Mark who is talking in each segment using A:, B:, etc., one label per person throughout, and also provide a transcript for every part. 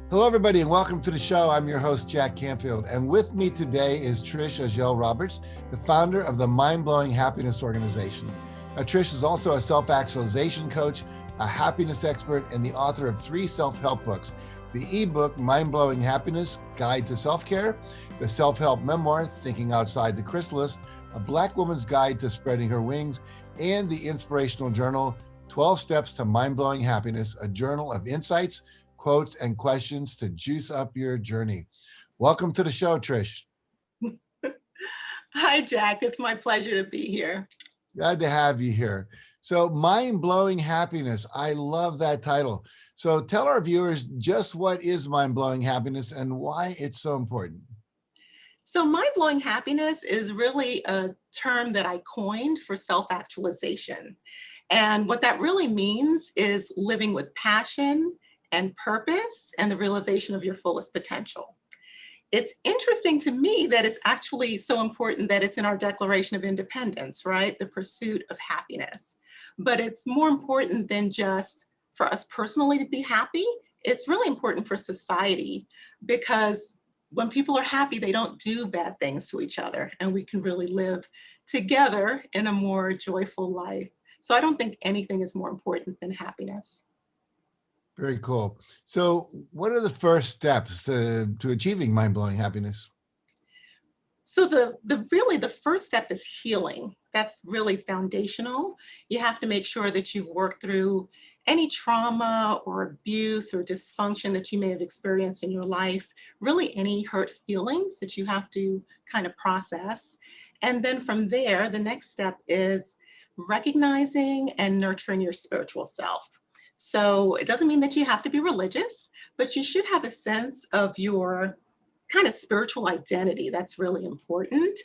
A: Hello, everybody, and welcome to the show. I'm your host, Jack Canfield, and with me today is Trish Ahjel Roberts, the founder of the Mind-Blowing Happiness Organization. Now, Trish is also a self-actualization coach, a happiness expert, and the author of 3 self-help books: the ebook, Mind-Blowing Happiness, Guide to Self-Care, the self-help memoir, Thinking Outside the Chrysalis, A Black Woman's Guide to Spreading Her Wings, and the inspirational journal, 12 Steps to Mind-Blowing Happiness, a journal of insights, quotes, and questions to juice up your journey. Welcome to the show, Trish.
B: Hi, Jack. It's my pleasure to be here.
A: Glad to have you here. So, Mind-Blowing Happiness. I love that title. So tell our viewers just what is mind-blowing happiness and why it's so important.
B: So mind-blowing happiness is really a term that I coined for self-actualization. And what that really means is living with passion and purpose and the realization of your fullest potential. It's interesting to me that it's actually so important that it's in our Declaration of Independence, right? The pursuit of happiness. But it's more important than just for us personally to be happy. It's really important for society, because when people are happy, they don't do bad things to each other, and we can really live together in a more joyful life. So I don't think anything is more important than happiness.
A: Very cool. So what are the first steps to achieving mind-blowing happiness?
B: So the first step is healing. That's really foundational. You have to make sure that you've worked through any trauma or abuse or dysfunction that you may have experienced in your life, really any hurt feelings that you have to kind of process. And then from there, the next step is recognizing and nurturing your spiritual self. So it doesn't mean that you have to be religious, but you should have a sense of your kind of spiritual identity. That's really important.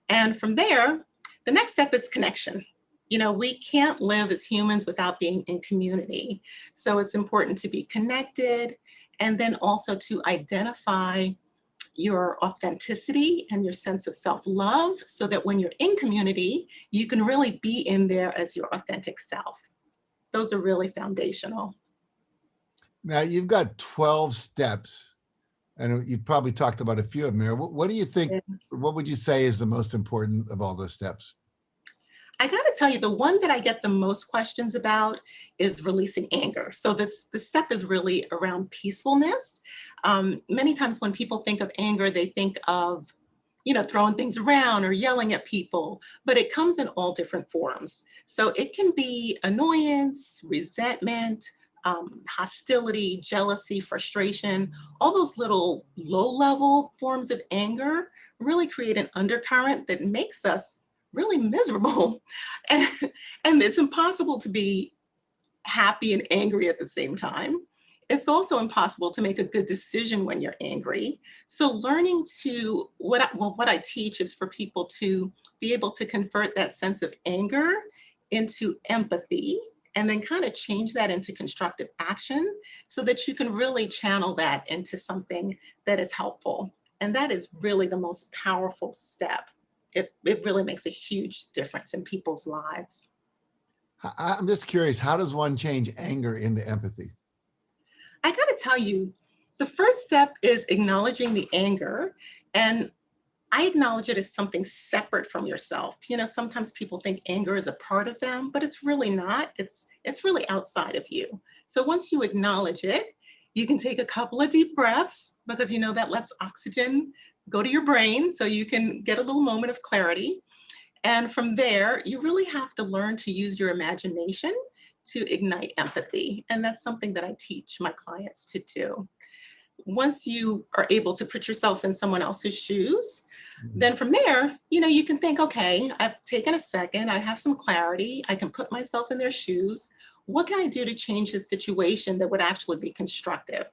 B: And from there, the next step is connection. You know, we can't live as humans without being in community. So it's important to be connected, and then also to identify your authenticity and your sense of self-love, so that when you're in community, you can really be in there as your authentic self. Those are really foundational.
A: Now, you've got 12 steps, and you've probably talked about a few of them here. What do you think, what would you say is the most important of all those steps?
B: I got to tell you, the one that I get the most questions about is releasing anger. So the step is really around peacefulness. Many times when people think of anger, they think of, you know, throwing things around or yelling at people, but it comes in all different forms. So it can be annoyance, resentment, hostility, jealousy, frustration. All those little low-level forms of anger really create an undercurrent that makes us really miserable. And, and it's impossible to be happy and angry at the same time. It's also impossible to make a good decision when you're angry. So learning to, what I teach is for people to be able to convert that sense of anger into empathy, and then kind of change that into constructive action, so that you can really channel that into something that is helpful. And that is really the most powerful step. It really makes a huge difference in people's lives.
A: I'm just curious, how does one change anger into empathy?
B: I got to tell you, the first step is acknowledging the anger. And I acknowledge it as something separate from yourself. You know, sometimes people think anger is a part of them, but it's really not. It's really outside of you. So once you acknowledge it, you can take a couple of deep breaths, because you know that lets oxygen go to your brain so you can get a little moment of clarity. And from there, you really have to learn to use your imagination to ignite empathy. And that's something that I teach my clients to do. Once you are able to put yourself in someone else's shoes, then from there, you know, you can think, okay, I've taken a second, I have some clarity, I can put myself in their shoes. What can I do to change the situation that would actually be constructive?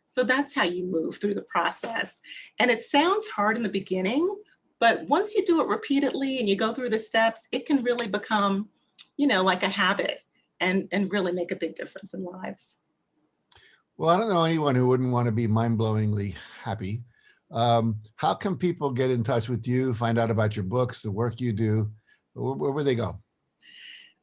B: So that's how you move through the process. And it sounds hard in the beginning, but once you do it repeatedly and you go through the steps, it can really become, you know, like a habit, and really make a big difference in lives.
A: Well, I don't know anyone who wouldn't want to be mind-blowingly happy. How can people get in touch with you, find out about your books, the work you do? Where would they go?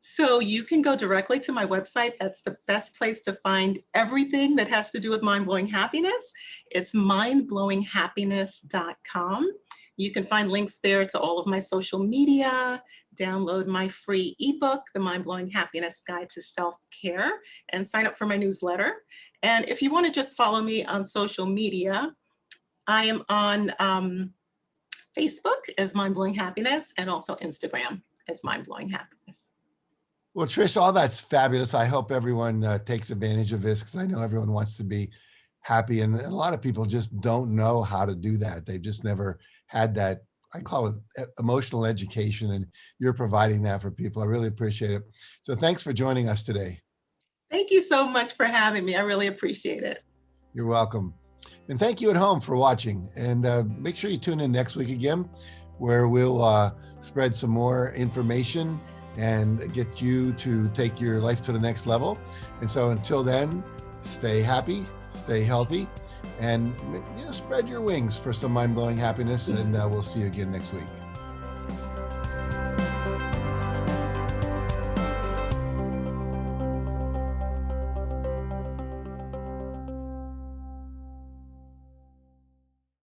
B: So you can go directly to my website. That's the best place to find everything that has to do with mind-blowing happiness. It's mindblowinghappiness.com. You can find links there to all of my social media, download my free ebook, The Mind-Blowing Happiness Guide to Self-Care, and sign up for my newsletter. And if you want to just follow me on social media, I am on Facebook as Mind-Blowing Happiness and also Instagram as Mind-Blowing Happiness.
A: Well, Trish, all that's fabulous. I hope everyone takes advantage of this, because I know everyone wants to be happy. And a lot of people just don't know how to do that. They've just never had that, I call it emotional education, and you're providing that for people. I really appreciate it. So thanks for joining us today.
B: Thank you so much for having me. I really appreciate it.
A: You're welcome. And thank you at home for watching. And make sure you tune in next week again, where we'll spread some more information and get you to take your life to the next level. And so until then, stay happy, stay healthy, and spread your wings for some mind-blowing happiness. And we'll see you again next week.